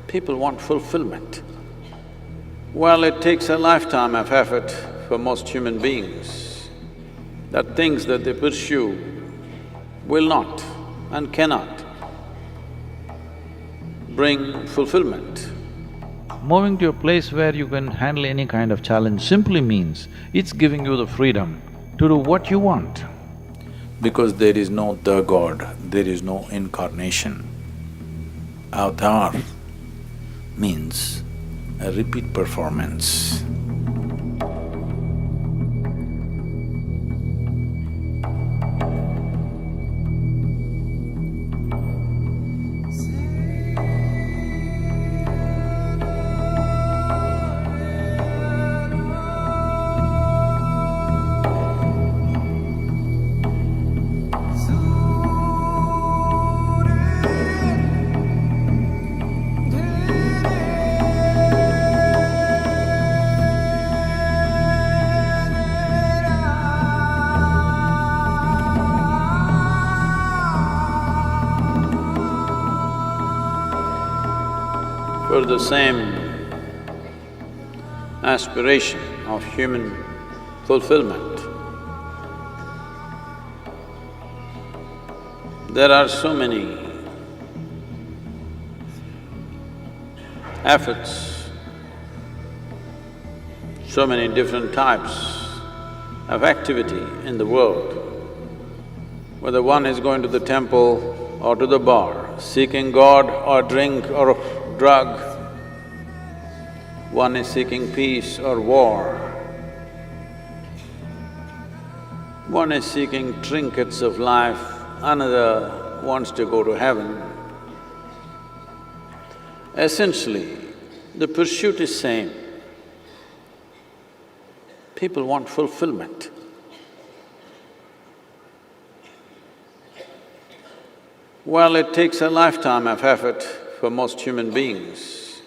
People want fulfillment. Well, it takes a lifetime of effort for most human beings, that things that they pursue will not and cannot bring fulfillment. Moving to a place where you can handle any kind of challenge simply means it's giving you the freedom to do what you want. Because there is no the God, there is no incarnation. Avatar means a repeat performance. For the same aspiration of human fulfillment, there are so many efforts, so many different types of activity in the world. Whether one is going to the temple or to the bar, seeking God or drink or drug, one is seeking peace or war, one is seeking trinkets of life, another wants to go to heaven. Essentially, the pursuit is same. People want fulfillment. Well, it takes a lifetime of effort for most human beings,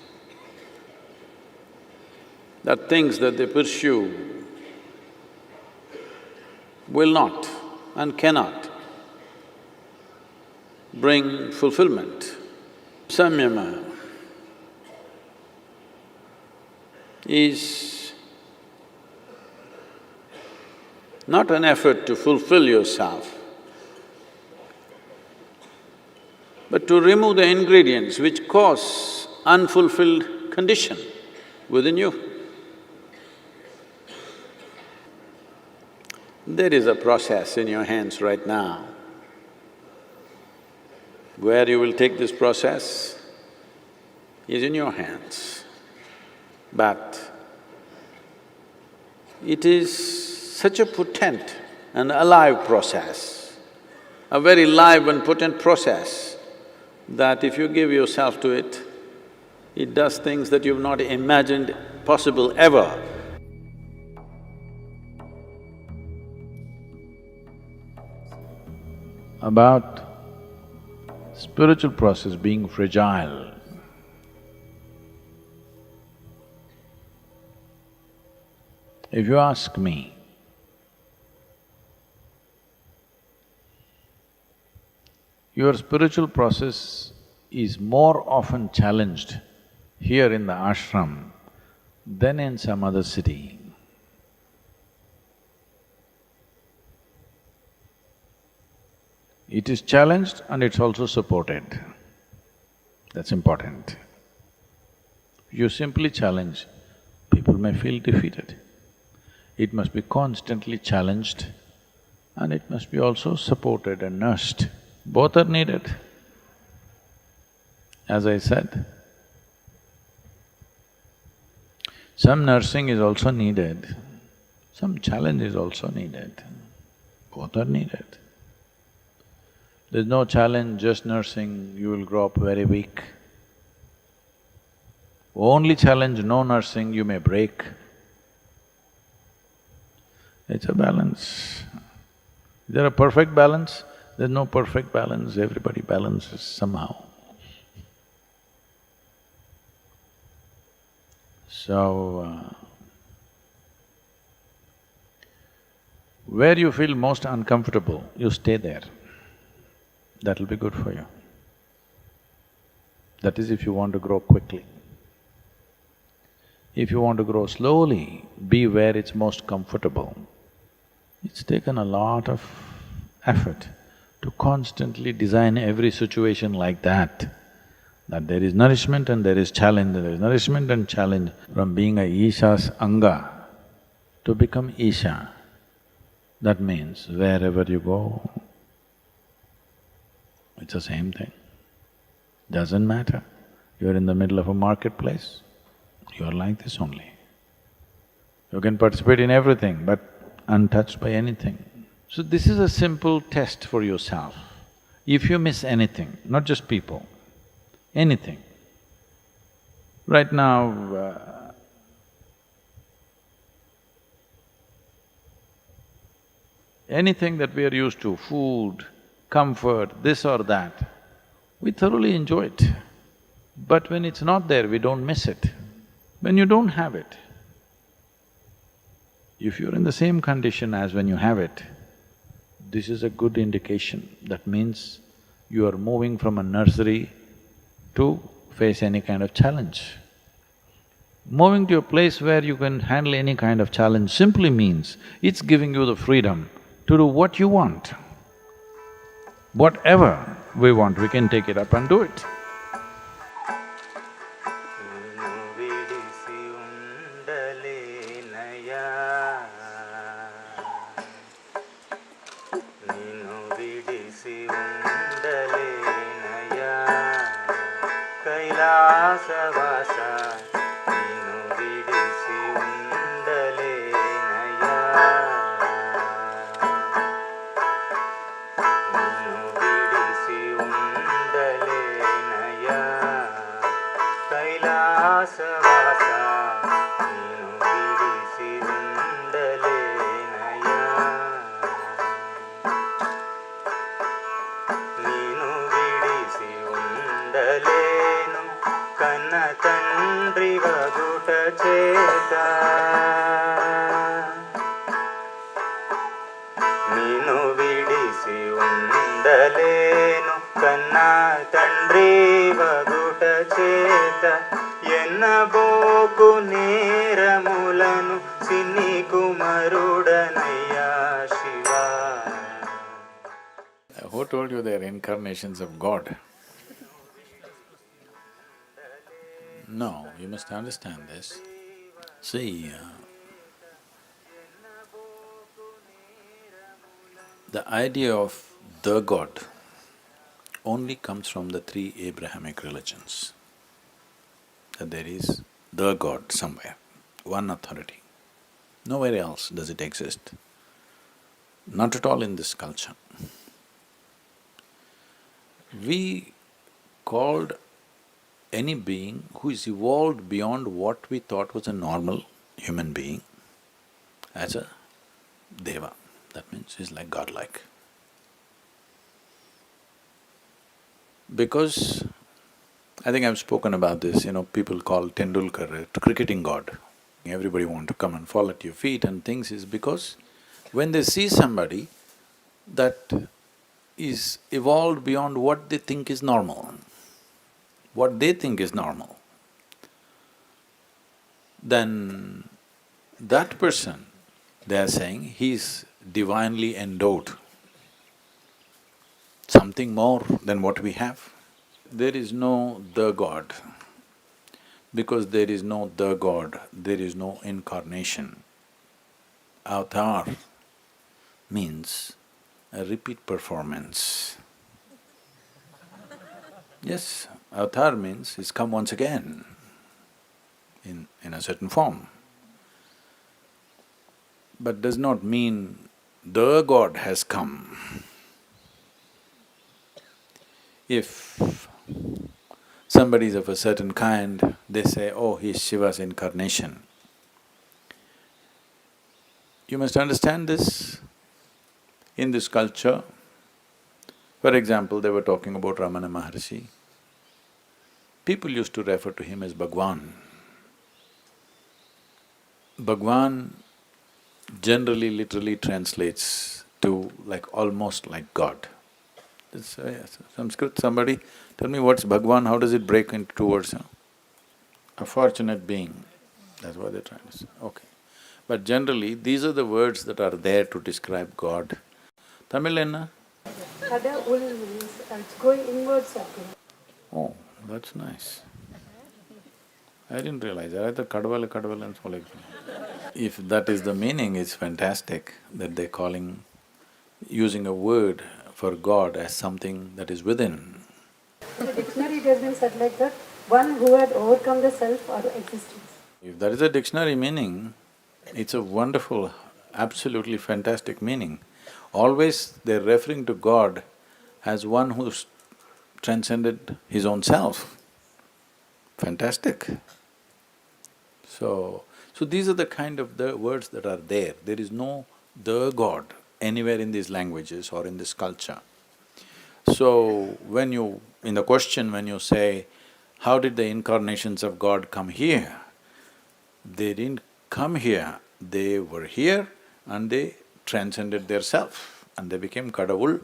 that things that they pursue will not and cannot bring fulfillment. Samyama is not an effort to fulfill yourself, but to remove the ingredients which cause unfulfilled condition within you. There is a process in your hands right now. Where you will take this process is in your hands. But it is such a potent and alive process, a very live and potent process, that if you give yourself to it, it does things that you've not imagined possible ever. About spiritual process being fragile, if you ask me, your spiritual process is more often challenged here in the ashram than in some other city. It is challenged and it's also supported. That's important. You simply challenge, people may feel defeated. It must be constantly challenged and it must be also supported and nursed. Both are needed. As I said, some nursing is also needed, some challenge is also needed. Both are needed. There's no challenge, just nursing, you will grow up very weak. Only challenge, no nursing, you may break. It's a balance. Is there a perfect balance? There's no perfect balance, everybody balances somehow. So, where you feel most uncomfortable, you stay there. That'll be good for you. That is if you want to grow quickly. If you want to grow slowly, be where it's most comfortable. It's taken a lot of effort to constantly design every situation like that there is nourishment and there is challenge, there is nourishment and challenge. From being a Isha's Anga to become Isha, that means wherever you go, it's the same thing. Doesn't matter. You're in the middle of a marketplace, you're like this only. You can participate in everything but untouched by anything. So this is a simple test for yourself. If you miss anything, not just people, anything. Right now, anything that we are used to, food, comfort, this or that, we thoroughly enjoy it. But when it's not there, we don't miss it. When you don't have it, if you're in the same condition as when you have it, this is a good indication. That means you are moving from a nursery to face any kind of challenge. Moving to a place where you can handle any kind of challenge simply means it's giving you the freedom to do what you want. Whatever we want, we can take it up and do it. Who told you they're incarnations of God? No, you must understand this. See, the idea of the God only comes from the three Abrahamic religions. That there is the God somewhere, one authority. Nowhere else does it exist. Not at all in this culture. We called any being who is evolved beyond what we thought was a normal human being as a deva. That means he's like godlike. Because I think I've spoken about this, people call Tendulkar a cricketing god. Everybody want to come and fall at your feet and things is because when they see somebody that is evolved beyond what they think is normal, what they think is normal, then that person, they are saying, he's divinely endowed, something more than what we have. There is no the God. Because there is no the God, there is no incarnation. Avatar means a repeat performance. Yes, avatar means he's come once again in a certain form. But does not mean the God has come. If somebody is of a certain kind, they say, oh, he's Shiva's incarnation. You must understand this. In this culture, for example, they were talking about Ramana Maharshi. People used to refer to him as Bhagwan. Bhagwan generally literally translates to almost like God. It's, yes, Sanskrit, somebody tell me what's Bhagwan, how does it break into two words? A fortunate being, that's what they're trying to say, okay. But generally, these are the words that are there to describe God. Tamil enna? Kada ul means it's going inwards again. Oh, that's nice. I didn't realize that, I thought kadval kadval and so like. If that is the meaning, it's fantastic that they're calling, using a word for God as something that is within. In the dictionary it has been said like that, one who had overcome the self or existence. If that is a dictionary meaning, it's a wonderful, absolutely fantastic meaning. Always they're referring to God as one who's transcended his own self. Fantastic. So these are the kind of the words that are there. There is no the God anywhere in these languages or in this culture. So when you… in the question when you say, how did the incarnations of God come here? They didn't come here, they were here and they transcended their self and they became Kadavul.